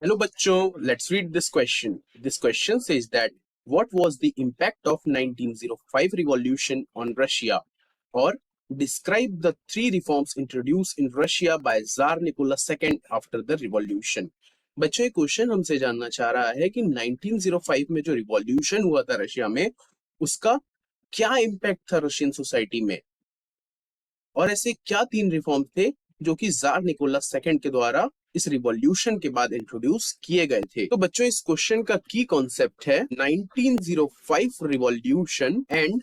Hello bachcho, let's read this question. This question says that what was the impact of 1905 revolution on Russia, or describe the three reforms introduced in Russia by Tsar Nicholas II after the revolution. बच्चों ये question हमसे जानना चाह रहा है कि 1905 में जो रिवॉल्यूशन हुआ था रशिया में उसका क्या इम्पैक्ट था रशियन सोसाइटी में और ऐसे क्या तीन रिफॉर्म थे जो कि जार निकोलस सेकंड के द्वारा इस रिवॉल्यूशन के बाद इंट्रोड्यूस किए गए थे। तो बच्चों इस क्वेश्चन का की कॉन्सेप्ट है 1905 रिवॉल्यूशन एंड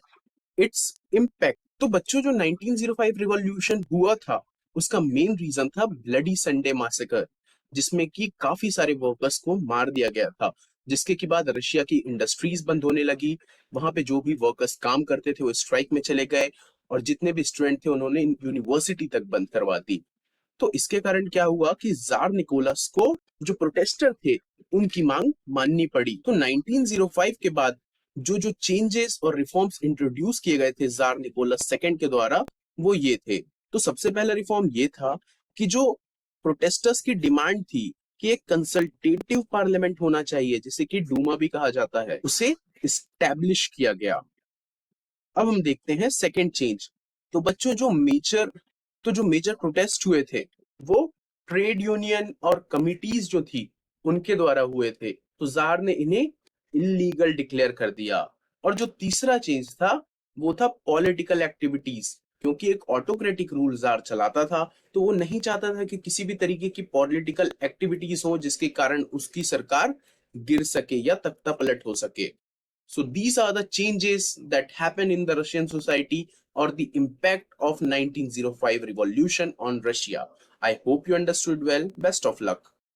इट्स इम्पैक्ट। तो बच्चों जो 1905 रिवॉल्यूशन हुआ था उसका मेन रीजन था ब्लडी संडे मैसेकर, जिसमें कि काफी सारे वर्कर्स को मार दिया गया था, जिसके के बाद रशिया की इंडस्ट्रीज बंद होने लगी। वहां पे जो भी वर्कर्स काम करते थे वो स्ट्राइक में चले गए और जितने भी स्टूडेंट थे उन्होंने यूनिवर्सिटी तक बंद करवा दी। तो इसके कारण क्या हुआ कि जार निकोलस को जो प्रोटेस्टर थे उनकी मांग माननी पड़ी। तो 1905 के बाद जो जो चेंजेस और रिफॉर्म्स इंट्रोड्यूस किए गए थे जार निकोलस सेकंड के द्वारा वो ये थे। तो सबसे पहला रिफॉर्म ये था कि जो प्रोटेस्टर्स की डिमांड थी कि एक कंसल्टेटिव पार्लियामेंट होना चाहिए, जिसे कि डूमा भी कहा जाता है, उसे इस्टेब्लिश किया गया। अब हम देखते हैं सेकंड चेंज। तो बच्चों जो मेजर प्रोटेस्ट हुए थे वो ट्रेड यूनियन और कमिटीज जो थी उनके द्वारा हुए थे। तो जार ने इन्हें इलीगल डिक्लेयर कर दिया। और जो तीसरा चेंज था वो था पॉलिटिकल एक्टिविटीज, क्योंकि एक ऑटोक्रेटिक रूल जार चलाता था तो वो नहीं चाहता था कि किसी भी तरीके की पॉलिटिकल एक्टिविटीज हो जिसके कारण उसकी सरकार गिर सके या तख्ता पलट हो सके। So these are the changes that happen in the Russian society or the impact of 1905 revolution on Russia. I hope you understood well. Best of luck.